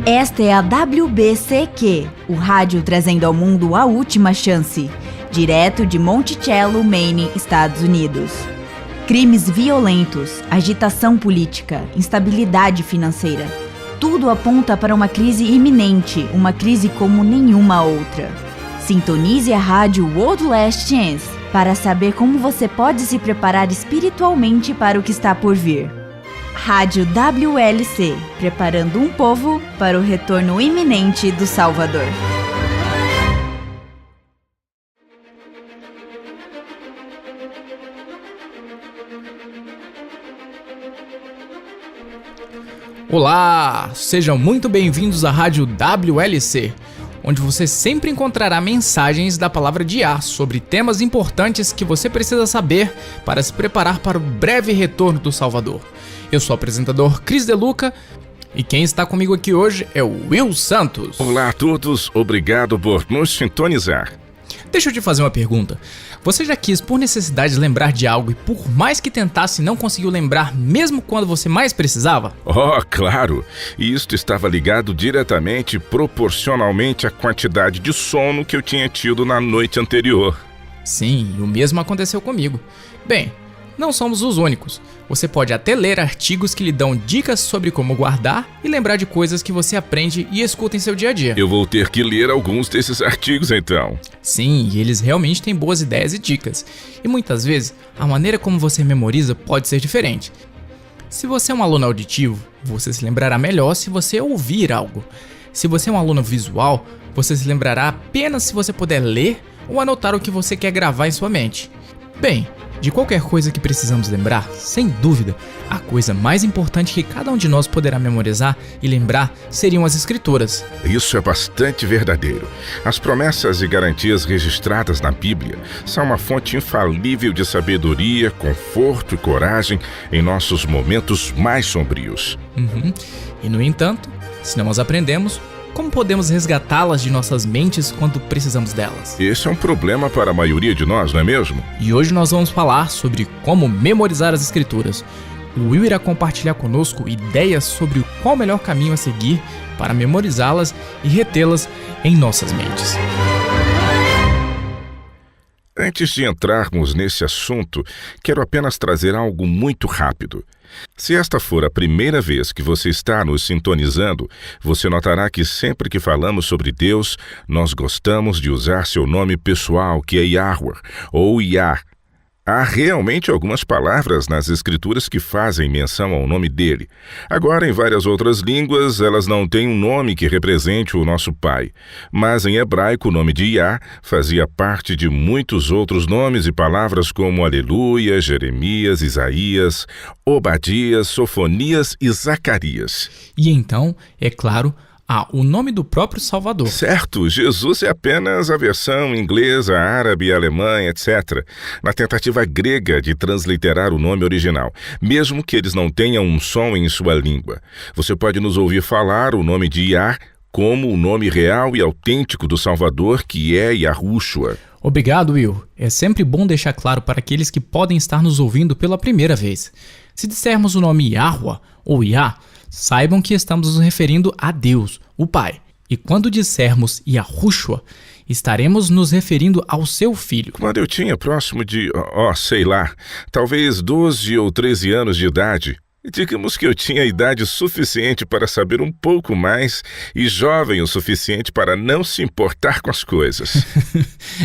Esta é a WBCQ, o rádio trazendo ao mundo a última chance, direto de Monticello, Maine, Estados Unidos. Crimes violentos, agitação política, instabilidade financeira. Tudo aponta para uma crise iminente, uma crise como nenhuma outra. Sintonize a rádio World Last Chance para saber como você pode se preparar espiritualmente para o que está por vir. Rádio WLC, preparando um povo para o retorno iminente do Salvador. Olá, sejam muito bem-vindos à Rádio WLC, onde você sempre encontrará mensagens da palavra de Yah sobre temas importantes que você precisa saber para se preparar para o breve retorno do Salvador. Eu sou o apresentador Cris Deluca e quem está comigo aqui hoje é o Will Santos. Olá a todos, obrigado por nos sintonizar. Deixa eu te fazer uma pergunta. Você já quis, por necessidade, lembrar de algo e por mais que tentasse, não conseguiu lembrar mesmo quando você mais precisava? Oh, claro! E isto estava ligado diretamente, proporcionalmente à quantidade de sono que eu tinha tido na noite anterior. Sim, o mesmo aconteceu comigo. Bem, não somos os únicos. Você pode até ler artigos que lhe dão dicas sobre como guardar e lembrar de coisas que você aprende e escuta em seu dia a dia. Eu vou ter que ler alguns desses artigos então. Sim, e eles realmente têm boas ideias e dicas. E muitas vezes, a maneira como você memoriza pode ser diferente. Se você é um aluno auditivo, você se lembrará melhor se você ouvir algo. Se você é um aluno visual, você se lembrará apenas se você puder ler ou anotar o que você quer gravar em sua mente. Bem, de qualquer coisa que precisamos lembrar, sem dúvida, a coisa mais importante que cada um de nós poderá memorizar e lembrar seriam as Escrituras. Isso é bastante verdadeiro. As promessas e garantias registradas na Bíblia são uma fonte infalível de sabedoria, conforto e coragem em nossos momentos mais sombrios. E no entanto, se não as aprendemos, como podemos resgatá-las de nossas mentes quando precisamos delas? Esse é um problema para a maioria de nós, não é mesmo? E hoje nós vamos falar sobre como memorizar as Escrituras. O Will irá compartilhar conosco ideias sobre qual o melhor caminho a seguir para memorizá-las e retê-las em nossas mentes. Antes de entrarmos nesse assunto, quero apenas trazer algo muito rápido. Se esta for a primeira vez que você está nos sintonizando, você notará que sempre que falamos sobre Deus, nós gostamos de usar seu nome pessoal, que é Yahweh, ou Yah. Há realmente algumas palavras nas Escrituras que fazem menção ao nome dele. Agora, em várias outras línguas, elas não têm um nome que represente o nosso Pai. Mas em hebraico, o nome de Yah fazia parte de muitos outros nomes e palavras como Aleluia, Jeremias, Isaías, Obadias, Sofonias e Zacarias. E então, é claro, o nome do próprio Salvador. Certo, Jesus é apenas a versão inglesa, árabe, alemã, etc., na tentativa grega de transliterar o nome original, mesmo que eles não tenham um som em sua língua. Você pode nos ouvir falar o nome de Yah como o nome real e autêntico do Salvador, que é Yahushua. Obrigado, Will. É sempre bom deixar claro para aqueles que podem estar nos ouvindo pela primeira vez. Se dissermos o nome Yahweh ou Yah, saibam que estamos nos referindo a Deus, o Pai. E quando dissermos Yahushua, estaremos nos referindo ao seu filho. Quando eu tinha próximo de, talvez 12 ou 13 anos de idade, digamos que eu tinha idade suficiente para saber um pouco mais e jovem o suficiente para não se importar com as coisas.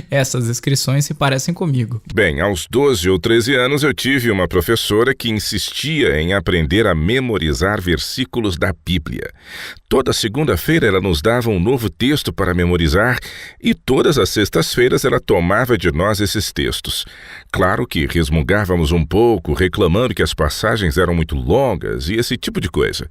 Essas descrições se parecem comigo. Bem, aos 12 ou 13 anos eu tive uma professora que insistia em aprender a memorizar versículos da Bíblia. Toda segunda-feira ela nos dava um novo texto para memorizar e todas as sextas-feiras ela tomava de nós esses textos. Claro que resmungávamos um pouco, reclamando que as passagens eram muito longas e esse tipo de coisa.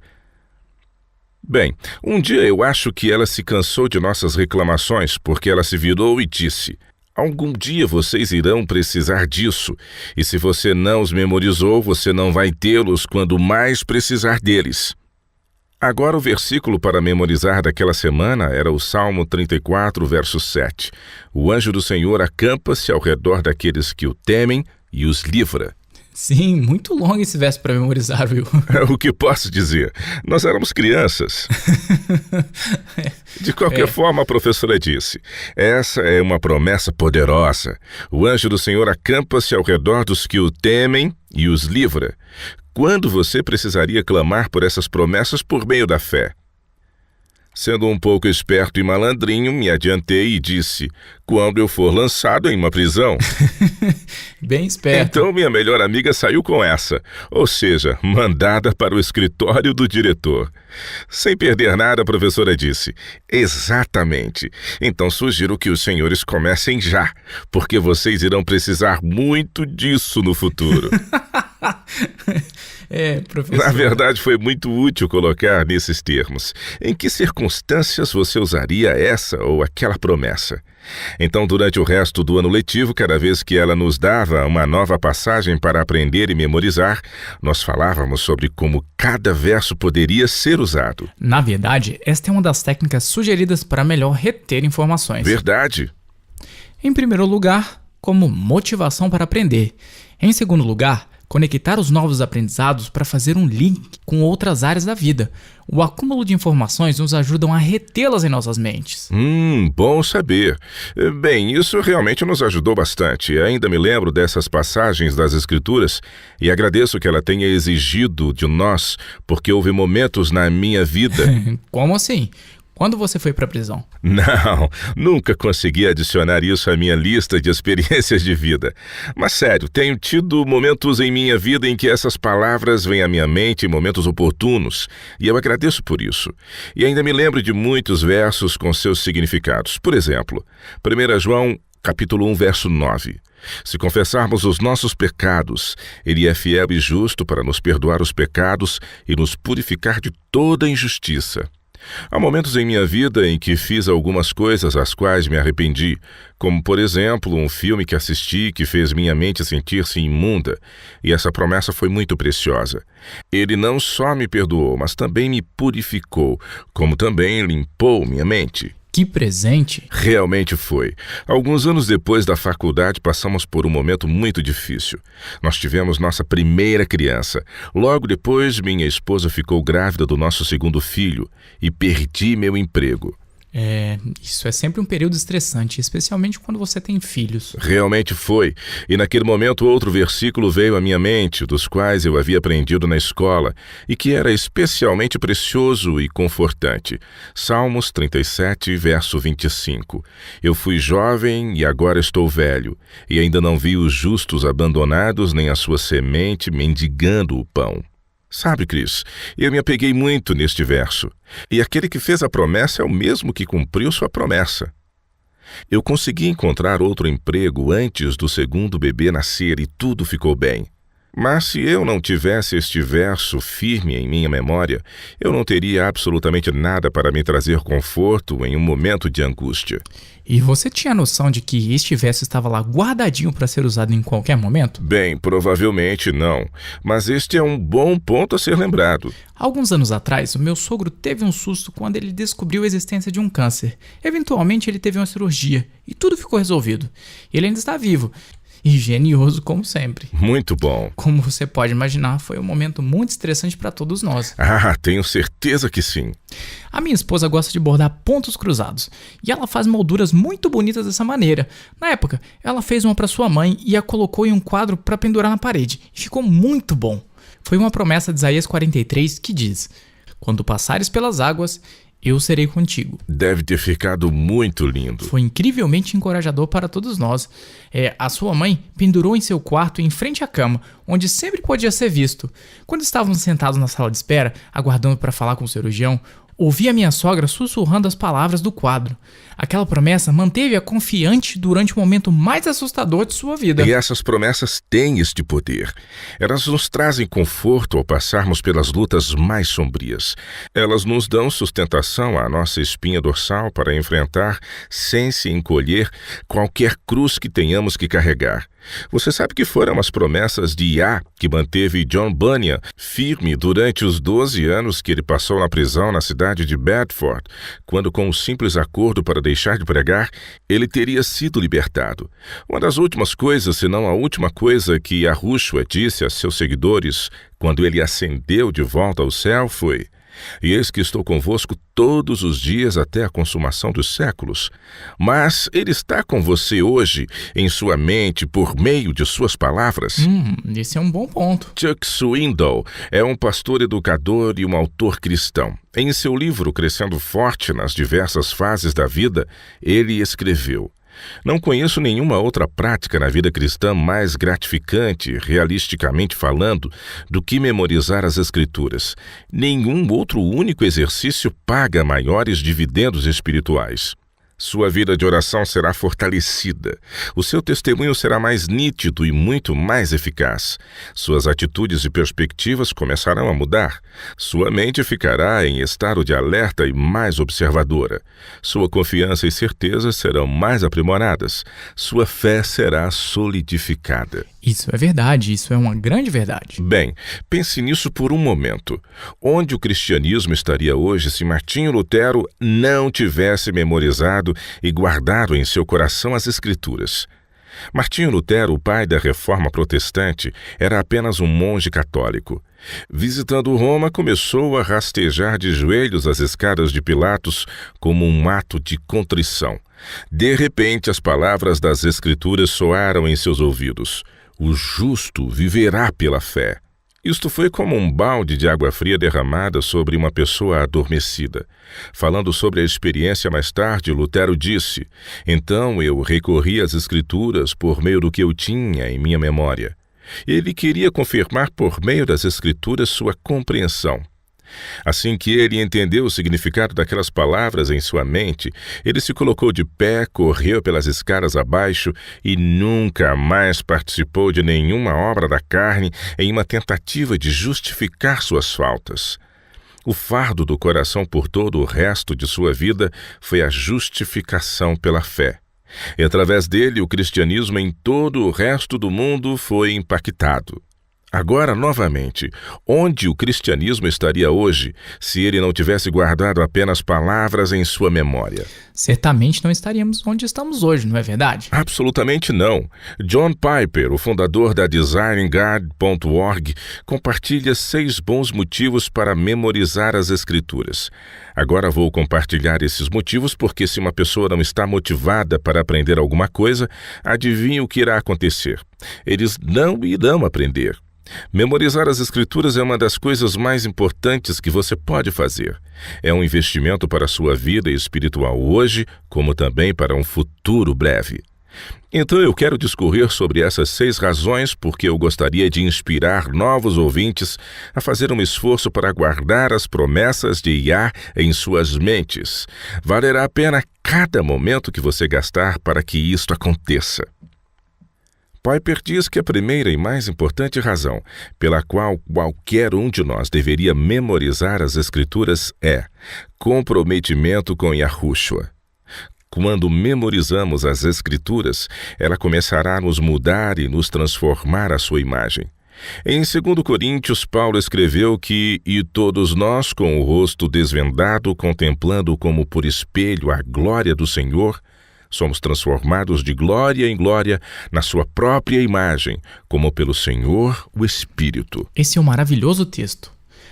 Bem, um dia eu acho que ela se cansou de nossas reclamações porque ela se virou e disse: algum dia vocês irão precisar disso, e se você não os memorizou, você não vai tê-los quando mais precisar deles. Agora o versículo para memorizar daquela semana era o Salmo 34, verso 7. O anjo do Senhor acampa-se ao redor daqueles que o temem e os livra. Sim, muito longo esse verso para memorizar, viu? O que posso dizer? Nós éramos crianças. De qualquer forma, a professora disse, essa é uma promessa poderosa. O anjo do Senhor acampa-se ao redor dos que o temem e os livra. Quando você precisaria clamar por essas promessas por meio da fé? Sendo um pouco esperto e malandrinho, me adiantei e disse, quando eu for lançado em uma prisão. Bem esperto. Então minha melhor amiga saiu com essa, ou seja, mandada para o escritório do diretor. Sem perder nada, a professora disse, exatamente. Então sugiro que os senhores comecem já, porque vocês irão precisar muito disso no futuro. Professor. Na verdade, foi muito útil colocar nesses termos. Em que circunstâncias você usaria essa ou aquela promessa? Então, durante o resto do ano letivo, cada vez que ela nos dava uma nova passagem para aprender e memorizar, nós falávamos sobre como cada verso poderia ser usado. Na verdade, esta é uma das técnicas sugeridas para melhor reter informações. Verdade. Em primeiro lugar, como motivação para aprender. Em segundo lugar, conectar os novos aprendizados para fazer um link com outras áreas da vida. O acúmulo de informações nos ajudam a retê-las em nossas mentes. Bom saber. Bem, isso realmente nos ajudou bastante. Ainda me lembro dessas passagens das Escrituras e agradeço que ela tenha exigido de nós, porque houve momentos na minha vida... Como assim? Quando você foi para a prisão? Não, nunca consegui adicionar isso à minha lista de experiências de vida. Mas sério, tenho tido momentos em minha vida em que essas palavras vêm à minha mente em momentos oportunos, e eu agradeço por isso. E ainda me lembro de muitos versos com seus significados. Por exemplo, 1 João, capítulo 1, verso 9. Se confessarmos os nossos pecados, Ele é fiel e justo para nos perdoar os pecados e nos purificar de toda injustiça. Há momentos em minha vida em que fiz algumas coisas às quais me arrependi, como, por exemplo, um filme que assisti que fez minha mente sentir-se imunda, e essa promessa foi muito preciosa. Ele não só me perdoou, mas também me purificou, como também limpou minha mente. Que presente! Realmente foi. Alguns anos depois da faculdade, passamos por um momento muito difícil. Nós tivemos nossa primeira criança. Logo depois, minha esposa ficou grávida do nosso segundo filho e perdi meu emprego. Isso é sempre um período estressante, especialmente quando você tem filhos. Realmente foi. E naquele momento outro versículo veio à minha mente, dos quais eu havia aprendido na escola, e que era especialmente precioso e confortante. Salmos 37, verso 25. Eu fui jovem e agora estou velho, e ainda não vi os justos abandonados, nem a sua semente mendigando o pão. Sabe, Cris, eu me apeguei muito neste verso. E aquele que fez a promessa é o mesmo que cumpriu sua promessa. Eu consegui encontrar outro emprego antes do segundo bebê nascer e tudo ficou bem. Mas se eu não tivesse este verso firme em minha memória, eu não teria absolutamente nada para me trazer conforto em um momento de angústia. E você tinha noção de que este verso estava lá guardadinho para ser usado em qualquer momento? Bem, provavelmente não, mas este é um bom ponto a ser lembrado. Alguns anos atrás, o meu sogro teve um susto quando ele descobriu a existência de um câncer. Eventualmente, ele teve uma cirurgia e tudo ficou resolvido. Ele ainda está vivo. E genioso como sempre. Muito bom. Como você pode imaginar, foi um momento muito estressante para todos nós. Tenho certeza que sim. A minha esposa gosta de bordar pontos cruzados, e ela faz molduras muito bonitas dessa maneira. Na época, ela fez uma para sua mãe e a colocou em um quadro para pendurar na parede, e ficou muito bom. Foi uma promessa de Isaías 43 que diz: quando passares pelas águas, eu serei contigo. Deve ter ficado muito lindo. Foi incrivelmente encorajador para todos nós. A sua mãe pendurou em seu quarto em frente à cama, onde sempre podia ser visto. Quando estávamos sentados na sala de espera, aguardando para falar com o cirurgião, ouvi a minha sogra sussurrando as palavras do quadro. Aquela promessa manteve-a confiante durante o momento mais assustador de sua vida. E essas promessas têm este poder. Elas nos trazem conforto ao passarmos pelas lutas mais sombrias. Elas nos dão sustentação à nossa espinha dorsal para enfrentar, sem se encolher, qualquer cruz que tenhamos que carregar. Você sabe que foram as promessas de Yah que manteve John Bunyan firme durante os 12 anos que ele passou na prisão na cidade de Bedford, quando, com um simples acordo para deixar de pregar, ele teria sido libertado. Uma das últimas coisas, se não a última coisa que Yahushua disse a seus seguidores quando ele ascendeu de volta ao céu foi: "E eis que estou convosco todos os dias até a consumação dos séculos." Mas ele está com você hoje, em sua mente, por meio de suas palavras? Esse é um bom ponto. Chuck Swindoll é um pastor educador e um autor cristão. Em seu livro Crescendo Forte nas Diversas Fases da Vida, ele escreveu: "Não conheço nenhuma outra prática na vida cristã mais gratificante, realisticamente falando, do que memorizar as Escrituras. Nenhum outro único exercício paga maiores dividendos espirituais. Sua vida de oração será fortalecida. O seu testemunho será mais nítido e muito mais eficaz. Suas atitudes e perspectivas começarão a mudar. Sua mente ficará em estado de alerta e mais observadora. Sua confiança e certeza serão mais aprimoradas. Sua fé será solidificada." Isso é verdade, isso é uma grande verdade. Bem, pense nisso por um momento. Onde o cristianismo estaria hoje se Martinho Lutero não tivesse memorizado e guardado em seu coração as Escrituras? Martinho Lutero, o pai da Reforma Protestante, era apenas um monge católico. Visitando Roma, começou a rastejar de joelhos as escadas de Pilatos como um ato de contrição. De repente, as palavras das Escrituras soaram em seus ouvidos: "O justo viverá pela fé." Isto foi como um balde de água fria derramada sobre uma pessoa adormecida. Falando sobre a experiência mais tarde, Lutero disse: "Então eu recorri às Escrituras por meio do que eu tinha em minha memória." Ele queria confirmar por meio das Escrituras sua compreensão. Assim que ele entendeu o significado daquelas palavras em sua mente, ele se colocou de pé, correu pelas escadas abaixo e nunca mais participou de nenhuma obra da carne em uma tentativa de justificar suas faltas. O fardo do coração por todo o resto de sua vida foi a justificação pela fé. E através dele, o cristianismo em todo o resto do mundo foi impactado. Agora, novamente, onde o cristianismo estaria hoje se ele não tivesse guardado apenas palavras em sua memória? Certamente não estaríamos onde estamos hoje, não é verdade? Absolutamente não. John Piper, o fundador da DesiringGod.org, compartilha 6 bons motivos para memorizar as Escrituras. Agora vou compartilhar esses motivos porque se uma pessoa não está motivada para aprender alguma coisa, adivinhe o que irá acontecer. Eles não irão aprender. Memorizar as Escrituras é uma das coisas mais importantes que você pode fazer. É um investimento para a sua vida espiritual hoje, como também para um futuro breve. Então eu quero discorrer sobre essas 6 razões porque eu gostaria de inspirar novos ouvintes a fazer um esforço para guardar as promessas de Yah em suas mentes. Valerá a pena cada momento que você gastar para que isto aconteça. Piper diz que a primeira e mais importante razão pela qual qualquer um de nós deveria memorizar as Escrituras é comprometimento com Yahushua. Quando memorizamos as Escrituras, ela começará a nos mudar e nos transformar à sua imagem. Em 2 Coríntios, Paulo escreveu que "E todos nós, com o rosto desvendado, contemplando como por espelho a glória do Senhor, somos transformados de glória em glória na sua própria imagem, como pelo Senhor, o Espírito." Esse é um maravilhoso texto.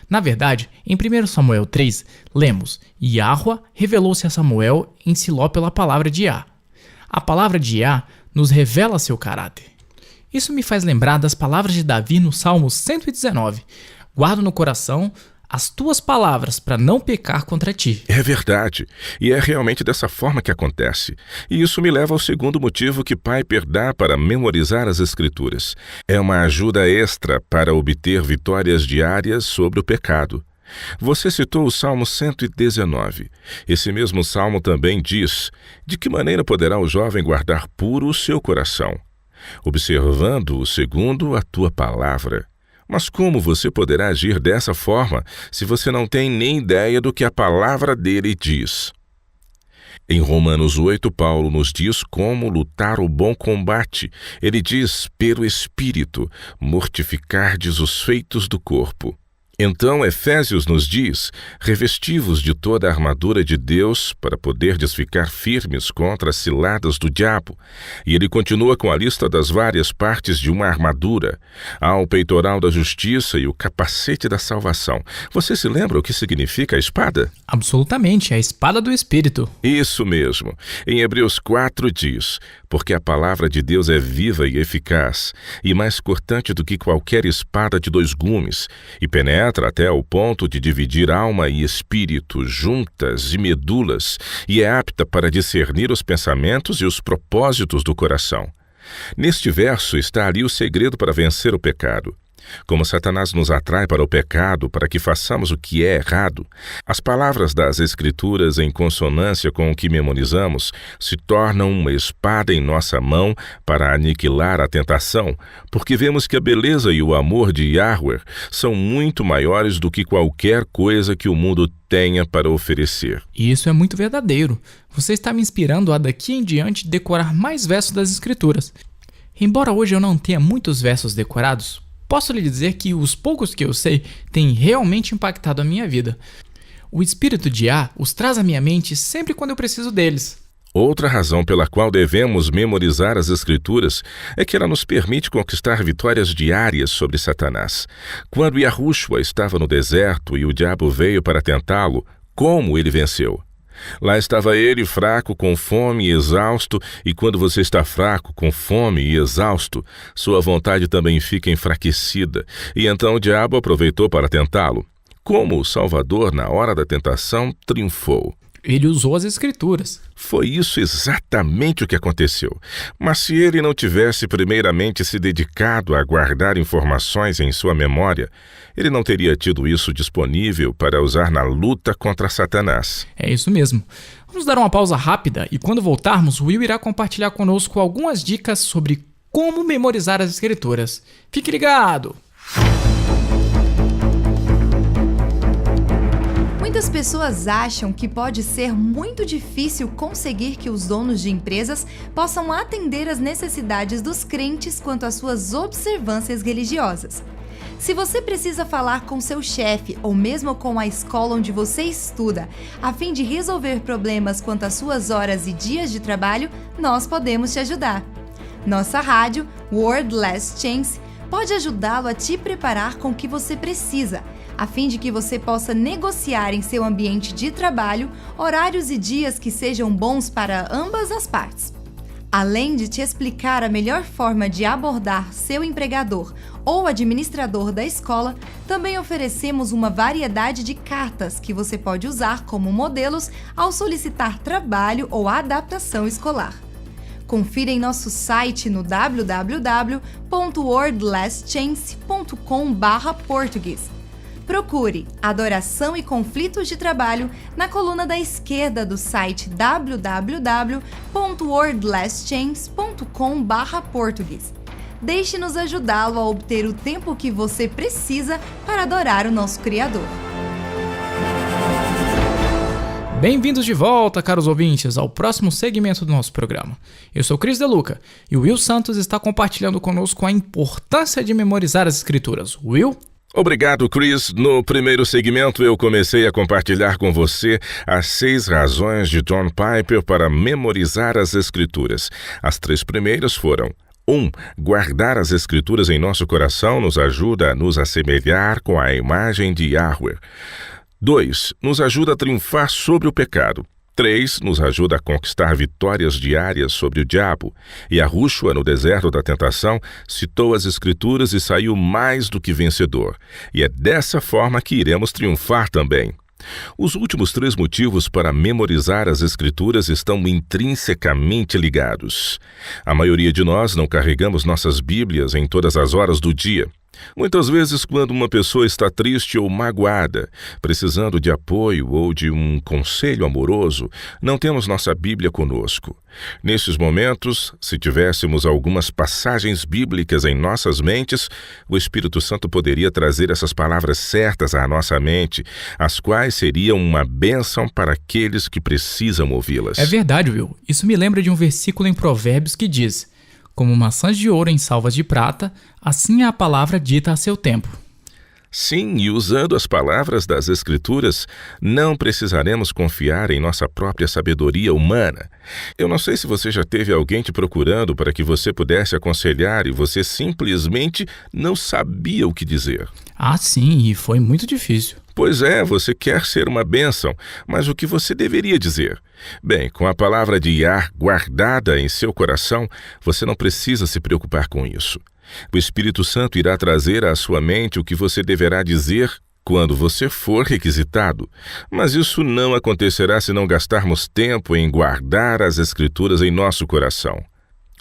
Na verdade, em 1 Samuel 3, lemos: "Yahuá revelou-se a Samuel em Siló pela palavra de Yah." A palavra de Yah nos revela seu caráter. Isso me faz lembrar das palavras de Davi no Salmo 119. "Guardo no coração as tuas palavras para não pecar contra ti." É verdade, e é realmente dessa forma que acontece. E isso me leva ao segundo motivo que Piper dá para memorizar as Escrituras. É uma ajuda extra para obter vitórias diárias sobre o pecado. Você citou o Salmo 119. Esse mesmo salmo também diz: "De que maneira poderá o jovem guardar puro o seu coração? Observando-o segundo a tua palavra." Mas como você poderá agir dessa forma se você não tem nem ideia do que a palavra dele diz? Em Romanos 8, Paulo nos diz como lutar o bom combate. Ele diz, pelo Espírito, mortificardes os feitos do corpo. Então, Efésios nos diz, revesti-vos de toda a armadura de Deus para poderdes ficar firmes contra as ciladas do diabo. E ele continua com a lista das várias partes de uma armadura. Há o peitoral da justiça e o capacete da salvação. Você se lembra o que significa a espada? Absolutamente, a espada do Espírito. Isso mesmo. Em Hebreus 4 diz, porque a palavra de Deus é viva e eficaz, e mais cortante do que qualquer espada de 2 gumes, e penetra até o ponto de dividir alma e espírito, juntas e medulas, e é apta para discernir os pensamentos e os propósitos do coração. Neste verso está ali o segredo para vencer o pecado. Como Satanás nos atrai para o pecado, para que façamos o que é errado, as palavras das Escrituras, em consonância com o que memorizamos, se tornam uma espada em nossa mão para aniquilar a tentação, porque vemos que a beleza e o amor de Yahweh são muito maiores do que qualquer coisa que o mundo tenha para oferecer. E isso é muito verdadeiro. Você está me inspirando a daqui em diante decorar mais versos das Escrituras. Embora hoje eu não tenha muitos versos decorados, posso lhe dizer que os poucos que eu sei têm realmente impactado a minha vida. O Espírito de Yah os traz à minha mente sempre quando eu preciso deles. Outra razão pela qual devemos memorizar as Escrituras é que ela nos permite conquistar vitórias diárias sobre Satanás. Quando Yahushua estava no deserto e o diabo veio para tentá-lo, como ele venceu? Lá estava ele, fraco, com fome e exausto, e quando você está fraco, com fome e exausto, sua vontade também fica enfraquecida, e então o diabo aproveitou para tentá-lo. Como o Salvador, na hora da tentação, triunfou? Ele usou as Escrituras. Foi isso exatamente o que aconteceu. Mas se ele não tivesse primeiramente se dedicado a guardar informações em sua memória, ele não teria tido isso disponível para usar na luta contra Satanás. É isso mesmo. Vamos dar uma pausa rápida e quando voltarmos, o Will irá compartilhar conosco algumas dicas sobre como memorizar as Escrituras. Fique ligado! Muitas pessoas acham que pode ser muito difícil conseguir que os donos de empresas possam atender às necessidades dos crentes quanto às suas observâncias religiosas. Se você precisa falar com seu chefe ou mesmo com a escola onde você estuda, a fim de resolver problemas quanto às suas horas e dias de trabalho, nós podemos te ajudar. Nossa rádio, World Last Chance, pode ajudá-lo a te preparar com o que você precisa, a fim de que você possa negociar em seu ambiente de trabalho horários e dias que sejam bons para ambas as partes. Além de te explicar a melhor forma de abordar seu empregador ou administrador da escola, também oferecemos uma variedade de cartas que você pode usar como modelos ao solicitar trabalho ou adaptação escolar. Confira em nosso site no www.wordlastchance.com/português. Procure Adoração e Conflitos de Trabalho na coluna da esquerda do site www.wordlastchance.com/português. Deixe-nos ajudá-lo a obter o tempo que você precisa para adorar o nosso Criador. Bem-vindos de volta, caros ouvintes, ao próximo segmento do nosso programa. Eu sou Cris Deluca e o Will Santos está compartilhando conosco a importância de memorizar as Escrituras. Will? Obrigado, Chris. No primeiro segmento, eu comecei a compartilhar com você as 6 razões de John Piper para memorizar as Escrituras. As 3 primeiras foram: 1. Guardar as Escrituras em nosso coração nos ajuda a nos assemelhar com a imagem de Yahweh. 2. Nos ajuda a triunfar sobre o pecado. 3. Nos ajuda a conquistar vitórias diárias sobre o diabo. E Yahushua, no deserto da tentação, citou as Escrituras e saiu mais do que vencedor. E é dessa forma que iremos triunfar também. Os últimos 3 motivos para memorizar as Escrituras estão intrinsecamente ligados. A maioria de nós não carregamos nossas Bíblias em todas as horas do dia. Muitas vezes, quando uma pessoa está triste ou magoada, precisando de apoio ou de um conselho amoroso, não temos nossa Bíblia conosco. Nesses momentos, se tivéssemos algumas passagens bíblicas em nossas mentes, o Espírito Santo poderia trazer essas palavras certas à nossa mente, as quais seriam uma bênção para aqueles que precisam ouvi-las. É verdade, Will. Isso me lembra de um versículo em Provérbios que diz: como maçãs de ouro em salvas de prata, assim é a palavra dita a seu tempo. Sim, e usando as palavras das Escrituras, não precisaremos confiar em nossa própria sabedoria humana. Eu não sei se você já teve alguém te procurando para que você pudesse aconselhar e você simplesmente não sabia o que dizer. Ah, sim, e foi muito difícil. Pois é, você quer ser uma bênção, mas o que você deveria dizer? Bem, com a palavra de Yah guardada em seu coração, você não precisa se preocupar com isso. O Espírito Santo irá trazer à sua mente o que você deverá dizer quando você for requisitado. Mas isso não acontecerá se não gastarmos tempo em guardar as Escrituras em nosso coração.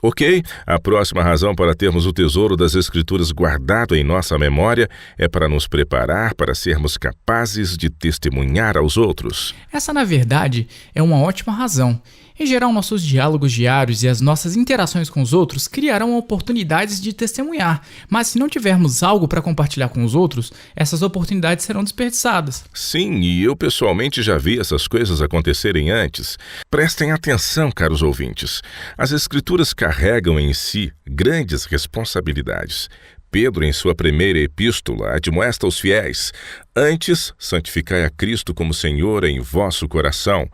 Ok? A próxima razão para termos o tesouro das Escrituras guardado em nossa memória é para nos preparar para sermos capazes de testemunhar aos outros. Essa, na verdade, é uma ótima razão. Em geral, nossos diálogos diários e as nossas interações com os outros criarão oportunidades de testemunhar, mas se não tivermos algo para compartilhar com os outros, essas oportunidades serão desperdiçadas. Sim, e eu pessoalmente já vi essas coisas acontecerem antes. Prestem atenção, caros ouvintes. As Escrituras carregam em si grandes responsabilidades. Pedro, em sua primeira epístola, admoesta os fiéis: antes, santificai a Cristo como Senhor em vosso coração,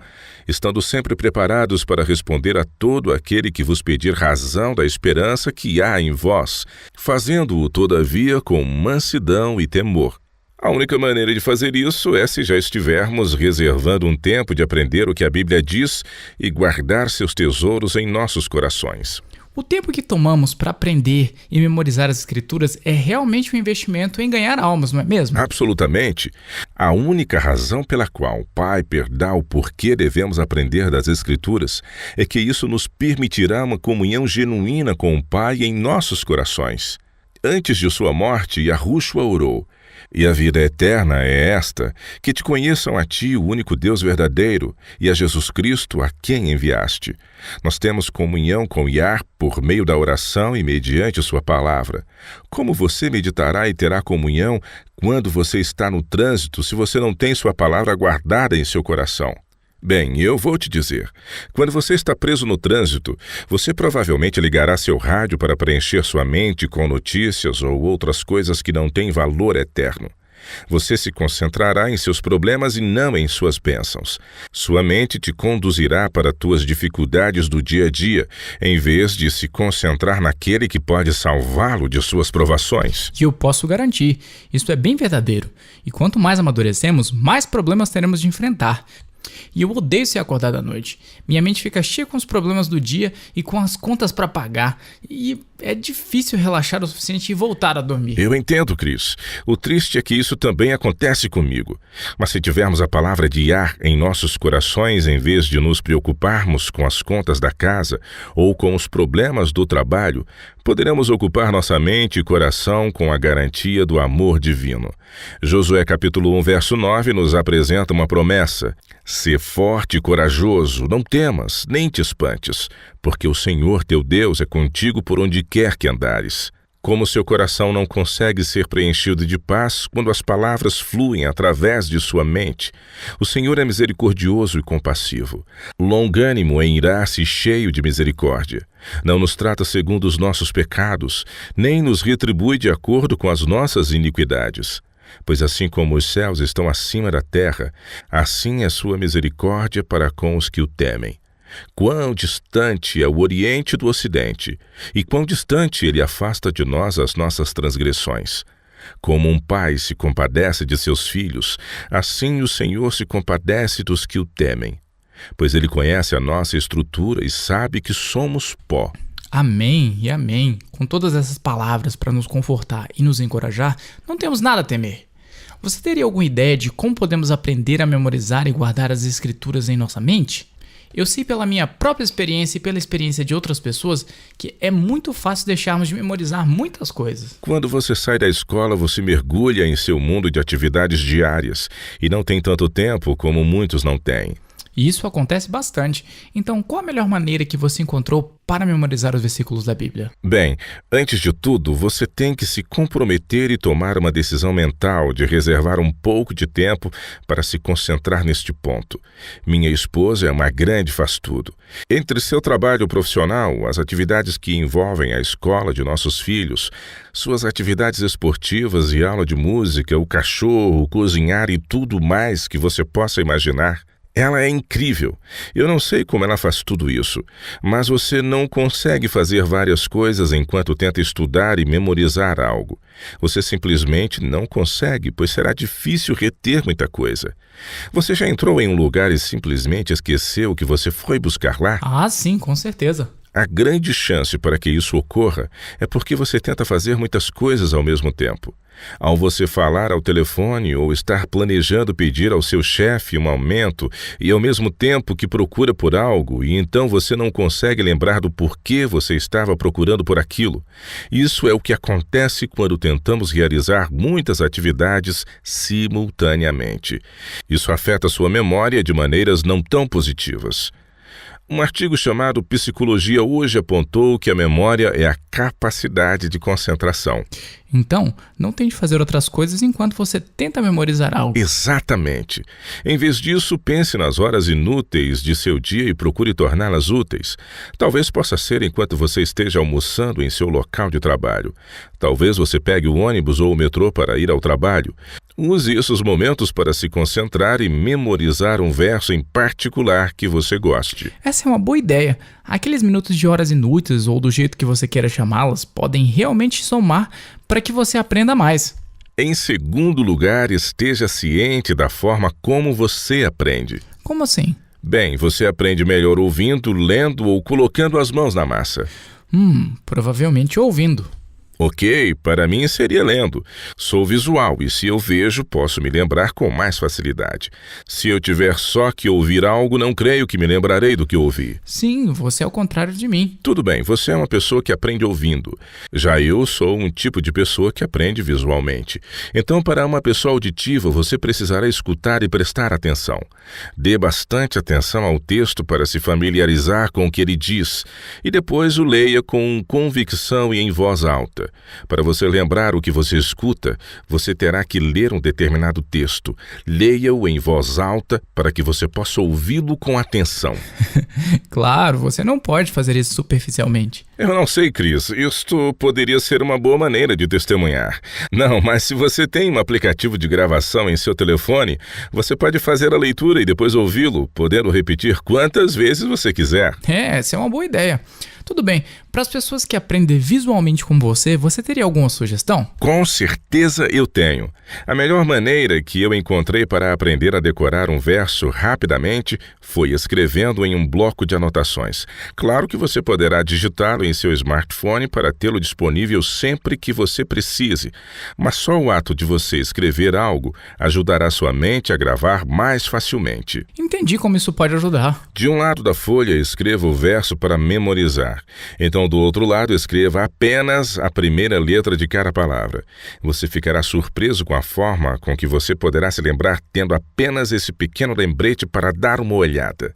estando sempre preparados para responder a todo aquele que vos pedir razão da esperança que há em vós, fazendo-o, todavia, com mansidão e temor. A única maneira de fazer isso é se já estivermos reservando um tempo de aprender o que a Bíblia diz e guardar seus tesouros em nossos corações. O tempo que tomamos para aprender e memorizar as Escrituras é realmente um investimento em ganhar almas, não é mesmo? Absolutamente. A única razão pela qual Piper dá o porquê devemos aprender das Escrituras é que isso nos permitirá uma comunhão genuína com o Pai em nossos corações. Antes de sua morte, Yahushua orou: e a vida eterna é esta, que te conheçam a ti, o único Deus verdadeiro, e a Jesus Cristo, a quem enviaste. Nós temos comunhão com Yah por meio da oração e mediante sua palavra. Como você meditará e terá comunhão quando você está no trânsito se você não tem sua palavra guardada em seu coração? Bem, eu vou te dizer, quando você está preso no trânsito, você provavelmente ligará seu rádio para preencher sua mente com notícias ou outras coisas que não têm valor eterno. Você se concentrará em seus problemas e não em suas bênçãos. Sua mente te conduzirá para tuas dificuldades do dia a dia, em vez de se concentrar naquele que pode salvá-lo de suas provações. E eu posso garantir, isso é bem verdadeiro. E quanto mais amadurecemos, mais problemas teremos de enfrentar. E eu odeio ser acordado à noite. Minha mente fica cheia com os problemas do dia e com as contas para pagar. E é difícil relaxar o suficiente e voltar a dormir. Eu entendo, Chris. O triste é que isso também acontece comigo. Mas se tivermos a palavra de Yah em nossos corações, em vez de nos preocuparmos com as contas da casa ou com os problemas do trabalho, poderemos ocupar nossa mente e coração com a garantia do amor divino. Josué capítulo 1, verso 9 nos apresenta uma promessa: sê forte e corajoso, não temas, nem te espantes, porque o Senhor teu Deus é contigo por onde quer que andares. Como seu coração não consegue ser preenchido de paz quando as palavras fluem através de sua mente, o Senhor é misericordioso e compassivo, longânimo em irar-se e cheio de misericórdia. Não nos trata segundo os nossos pecados, nem nos retribui de acordo com as nossas iniquidades. Pois assim como os céus estão acima da terra, assim é sua misericórdia para com os que o temem. Quão distante é o Oriente do Ocidente, e quão distante ele afasta de nós as nossas transgressões. Como um pai se compadece de seus filhos, assim o Senhor se compadece dos que o temem. Pois ele conhece a nossa estrutura e sabe que somos pó. Amém e amém. Com todas essas palavras para nos confortar e nos encorajar, não temos nada a temer. Você teria alguma ideia de como podemos aprender a memorizar e guardar as Escrituras em nossa mente? Eu sei pela minha própria experiência e pela experiência de outras pessoas que é muito fácil deixarmos de memorizar muitas coisas. Quando você sai da escola, você mergulha em seu mundo de atividades diárias e não tem tanto tempo como muitos não têm. E isso acontece bastante. Então, qual a melhor maneira que você encontrou para memorizar os versículos da Bíblia? Bem, antes de tudo, você tem que se comprometer e tomar uma decisão mental de reservar um pouco de tempo para se concentrar neste ponto. Minha esposa é uma grande faz-tudo. Entre seu trabalho profissional, as atividades que envolvem a escola de nossos filhos, suas atividades esportivas e aula de música, o cachorro, cozinhar e tudo mais que você possa imaginar, ela é incrível. Eu não sei como ela faz tudo isso, mas você não consegue fazer várias coisas enquanto tenta estudar e memorizar algo. Você simplesmente não consegue, pois será difícil reter muita coisa. Você já entrou em um lugar e simplesmente esqueceu o que você foi buscar lá? Ah, sim, com certeza. A grande chance para que isso ocorra é porque você tenta fazer muitas coisas ao mesmo tempo. Ao você falar ao telefone ou estar planejando pedir ao seu chefe um aumento e ao mesmo tempo que procura por algo e então você não consegue lembrar do porquê você estava procurando por aquilo. Isso é o que acontece quando tentamos realizar muitas atividades simultaneamente. Isso afeta sua memória de maneiras não tão positivas. Um artigo chamado Psicologia Hoje apontou que a memória é a capacidade de concentração. Então, não tente fazer outras coisas enquanto você tenta memorizar algo. Exatamente. Em vez disso, pense nas horas inúteis de seu dia e procure torná-las úteis. Talvez possa ser enquanto você esteja almoçando em seu local de trabalho. Talvez você pegue o ônibus ou o metrô para ir ao trabalho. Use esses momentos para se concentrar e memorizar um verso em particular que você goste. Essa é uma boa ideia. Aqueles minutos de horas inúteis ou do jeito que você queira chamá-las podem realmente somar para que você aprenda mais. Em segundo lugar, esteja ciente da forma como você aprende. Como assim? Bem, você aprende melhor ouvindo, lendo ou colocando as mãos na massa. Provavelmente ouvindo. Ok, para mim seria lendo. Sou visual e se eu vejo, posso me lembrar com mais facilidade. Se eu tiver só que ouvir algo, não creio que me lembrarei do que ouvi. Sim, você é o contrário de mim. Tudo bem, você é uma pessoa que aprende ouvindo. Já eu sou um tipo de pessoa que aprende visualmente. Então, para uma pessoa auditiva, você precisará escutar e prestar atenção. Dê bastante atenção ao texto para se familiarizar com o que ele diz e depois o leia com convicção e em voz alta. Para você lembrar o que você escuta, você terá que ler um determinado texto. Leia-o em voz alta para que você possa ouvi-lo com atenção. Claro, você não pode fazer isso superficialmente. Eu não sei, Chris. Isto poderia ser uma boa maneira de testemunhar. Não, mas se você tem um aplicativo de gravação em seu telefone, você pode fazer a leitura e depois ouvi-lo, podendo repetir quantas vezes você quiser. Essa é uma boa ideia. Tudo bem, para as pessoas que aprendem visualmente com você teria alguma sugestão? Com certeza eu tenho. A melhor maneira que eu encontrei para aprender a decorar um verso rapidamente foi escrevendo em um bloco de anotações. Claro que você poderá digitá-lo em seu smartphone para tê-lo disponível sempre que você precise, mas só o ato de você escrever algo ajudará sua mente a gravar mais facilmente. Entendi como isso pode ajudar. De um lado da folha, escreva o verso para memorizar. Então, do outro lado, escreva apenas a primeira letra de cada palavra. Você ficará surpreso com a forma com que você poderá se lembrar tendo apenas esse pequeno lembrete para dar uma olhada.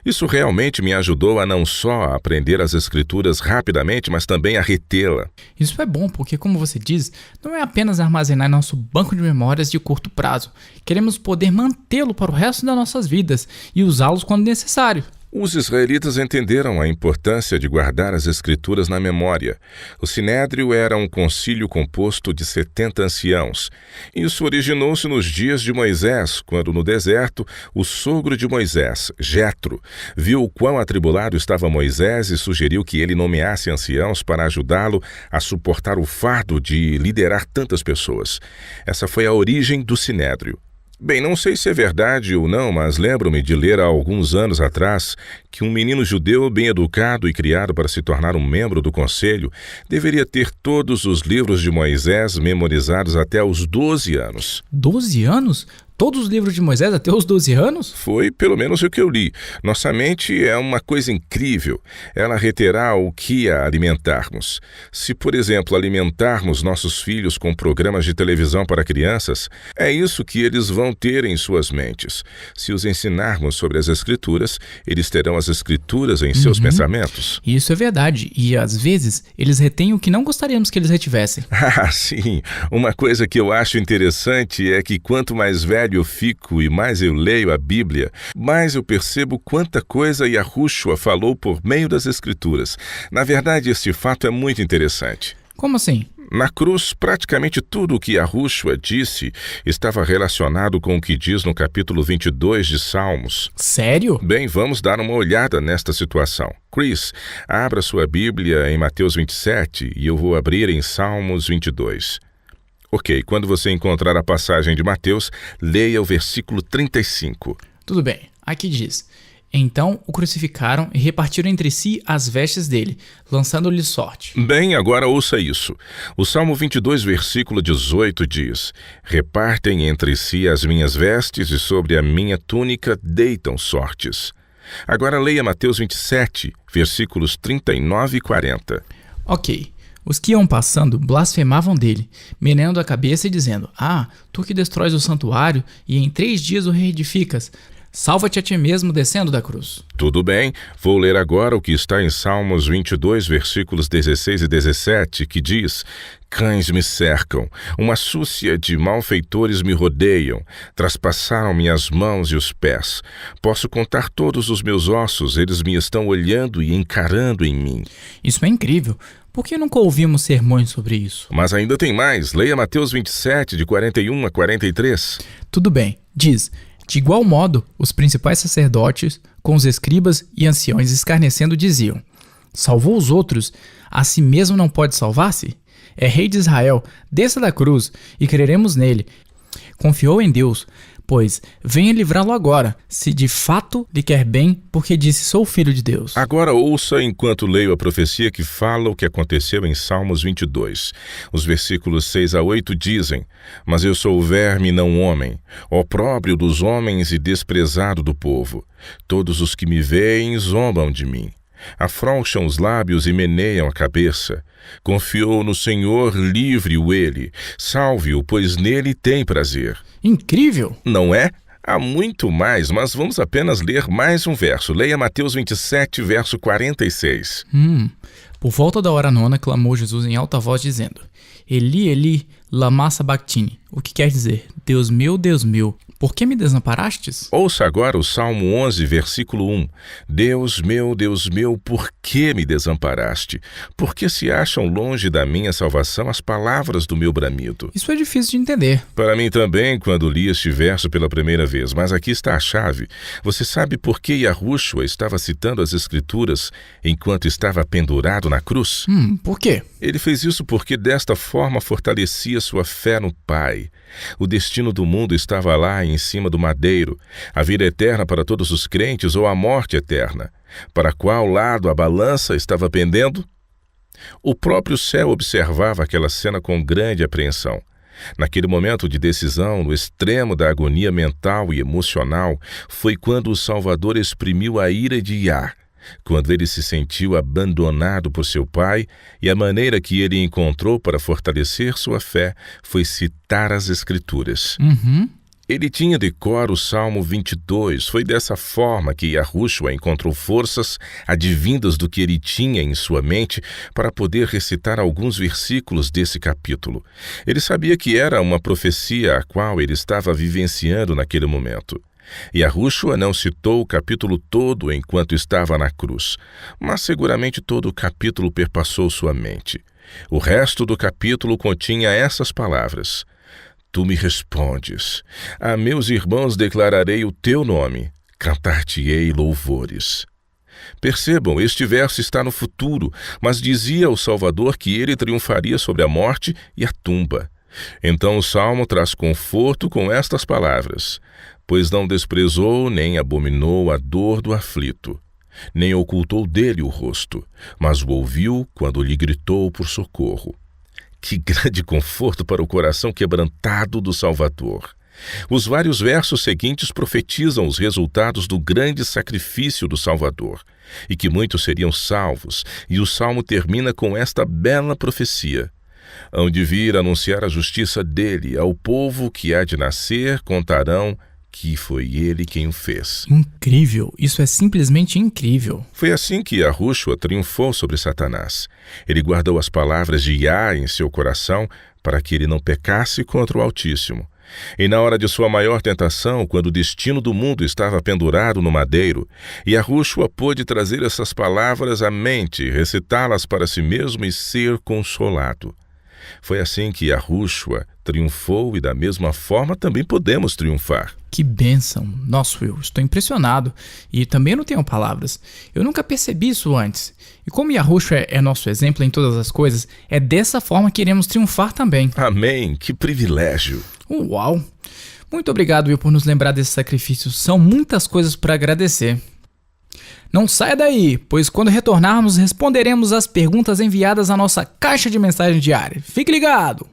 Isso realmente me ajudou a não só aprender as escrituras rapidamente, mas também a retê-la. Isso é bom porque, como você diz, não é apenas armazenar nosso banco de memórias de curto prazo. Queremos poder mantê-lo para o resto das nossas vidas e usá-los quando necessário. Os israelitas entenderam a importância de guardar as escrituras na memória. O Sinédrio era um concílio composto de 70 anciãos. Isso originou-se nos dias de Moisés, quando no deserto o sogro de Moisés, Jetro, viu o quão atribulado estava Moisés e sugeriu que ele nomeasse anciãos para ajudá-lo a suportar o fardo de liderar tantas pessoas. Essa foi a origem do Sinédrio. Bem, não sei se é verdade ou não, mas lembro-me de ler há alguns anos atrás que um menino judeu bem educado e criado para se tornar um membro do conselho deveria ter todos os livros de Moisés memorizados até os 12 anos. 12 anos? Todos os livros de Moisés até os 12 anos? Foi pelo menos o que eu li. Nossa mente é uma coisa incrível. Ela reterá o que a alimentarmos. Se, por exemplo, alimentarmos nossos filhos com programas de televisão para crianças, é isso que eles vão ter em suas mentes. Se os ensinarmos sobre as Escrituras, eles terão as Escrituras em seus pensamentos. Isso é verdade. E, às vezes, eles retêm o que não gostaríamos que eles retivessem. Ah, sim. Uma coisa que eu acho interessante é que quanto mais velho eu fico e mais eu leio a Bíblia, mais eu percebo quanta coisa Yahushua falou por meio das Escrituras. Na verdade, este fato é muito interessante. Como assim? Na cruz, praticamente tudo o que Yahushua disse estava relacionado com o que diz no capítulo 22 de Salmos. Sério? Bem, vamos dar uma olhada nesta situação. Chris, abra sua Bíblia em Mateus 27 e eu vou abrir em Salmos 22. Ok, quando você encontrar a passagem de Mateus, leia o versículo 35. Tudo bem, aqui diz: Então o crucificaram e repartiram entre si as vestes dele, lançando-lhe sorte. Bem, agora ouça isso. O Salmo 22, versículo 18 diz: Repartem entre si as minhas vestes e sobre a minha túnica deitam sortes. Agora leia Mateus 27, versículos 39 e 40. Ok. Os que iam passando blasfemavam dele, meneando a cabeça e dizendo: tu que destróis o santuário e em 3 dias o reedificas, salva-te a ti mesmo descendo da cruz. Tudo bem, vou ler agora o que está em Salmos 22, versículos 16 e 17, que diz: Cães me cercam, uma súcia de malfeitores me rodeiam, traspassaram-me as mãos e os pés. Posso contar todos os meus ossos, eles me estão olhando e encarando em mim. Isso é incrível. Por que nunca ouvimos sermões sobre isso? Mas ainda tem mais. Leia Mateus 27, de 41 a 43. Tudo bem. Diz: De igual modo, os principais sacerdotes, com os escribas e anciões escarnecendo, diziam: Salvou os outros, a si mesmo não pode salvar-se? É rei de Israel, desça da cruz e creremos nele. Confiou em Deus, pois venha livrá-lo agora, se de fato lhe quer bem, porque disse: sou filho de Deus. Agora ouça enquanto leio a profecia que fala o que aconteceu em Salmos 22. Os versículos 6 a 8 dizem: Mas eu sou verme e não homem, opróbrio dos homens e desprezado do povo. Todos os que me veem zombam de mim. Afrouxam os lábios e meneiam a cabeça. Confiou no Senhor, livre-o ele. Salve-o, pois nele tem prazer. Incrível! Não é? Há muito mais, mas vamos apenas ler mais um verso. Leia Mateus 27, verso 46. Por volta da hora 9, clamou Jesus em alta voz, dizendo: Eli, Eli, lama sabachthani, o que quer dizer: Deus meu, por que me desamparastes? Ouça agora o Salmo 11, versículo 1. Deus meu, por que me desamparaste? Por que se acham longe da minha salvação as palavras do meu bramido? Isso é difícil de entender. Para mim também, quando li este verso pela primeira vez, mas aqui está a chave. Você sabe por que Yahushua estava citando as Escrituras enquanto estava pendurado na cruz? Por quê? Ele fez isso porque desta forma fortalecia sua fé no Pai. O destino do mundo estava lá em cima do madeiro, a vida eterna para todos os crentes ou a morte eterna. Para qual lado a balança estava pendendo? O próprio céu observava aquela cena com grande apreensão. Naquele momento de decisão, no extremo da agonia mental e emocional, foi quando o Salvador exprimiu a ira de Yah, quando ele se sentiu abandonado por seu pai, e a maneira que ele encontrou para fortalecer sua fé foi citar as Escrituras. Ele tinha de cor o Salmo 22. Foi dessa forma que Yahushua encontrou forças advindas do que ele tinha em sua mente para poder recitar alguns versículos desse capítulo. Ele sabia que era uma profecia a qual ele estava vivenciando naquele momento. Yahushua não citou o capítulo todo enquanto estava na cruz, mas seguramente todo o capítulo perpassou sua mente. O resto do capítulo continha essas palavras: Tu me respondes, a meus irmãos declararei o teu nome, cantar-te-ei louvores. Percebam, este verso está no futuro, mas dizia ao Salvador que ele triunfaria sobre a morte e a tumba. Então o Salmo traz conforto com estas palavras: Pois não desprezou nem abominou a dor do aflito, nem ocultou dele o rosto, mas o ouviu quando lhe gritou por socorro. Que grande conforto para o coração quebrantado do Salvador! Os vários versos seguintes profetizam os resultados do grande sacrifício do Salvador, e que muitos seriam salvos, e o salmo termina com esta bela profecia: hão de vir anunciar a justiça dele, ao povo que há de nascer, contarão que foi ele quem o fez. Incrível, isso é simplesmente incrível. Foi assim que Yahushua triunfou sobre Satanás. Ele guardou as palavras de Yah em seu coração para que ele não pecasse contra o Altíssimo. E na hora de sua maior tentação, quando o destino do mundo estava pendurado no madeiro, Yahushua pôde trazer essas palavras à mente, recitá-las para si mesmo e ser consolado. Foi assim que Yahushua triunfou e da mesma forma também podemos triunfar. Que bênção! Nossa, Will, estou impressionado e também não tenho palavras. Eu nunca percebi isso antes. E como Yahushua é nosso exemplo em todas as coisas, é dessa forma que iremos triunfar também. Amém! Que privilégio! Uau! Muito obrigado, Will, por nos lembrar desse sacrifício. São muitas coisas para agradecer. Não saia daí, pois quando retornarmos responderemos as perguntas enviadas à nossa caixa de mensagem diária. Fique ligado!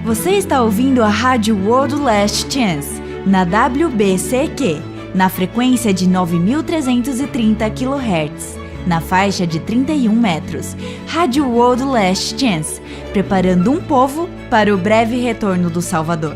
Você está ouvindo a Rádio World Last Chance, na WBCQ, na frequência de 9.330 kHz. Na faixa de 31 metros, Rádio World Last Chance, preparando um povo para o breve retorno do Salvador.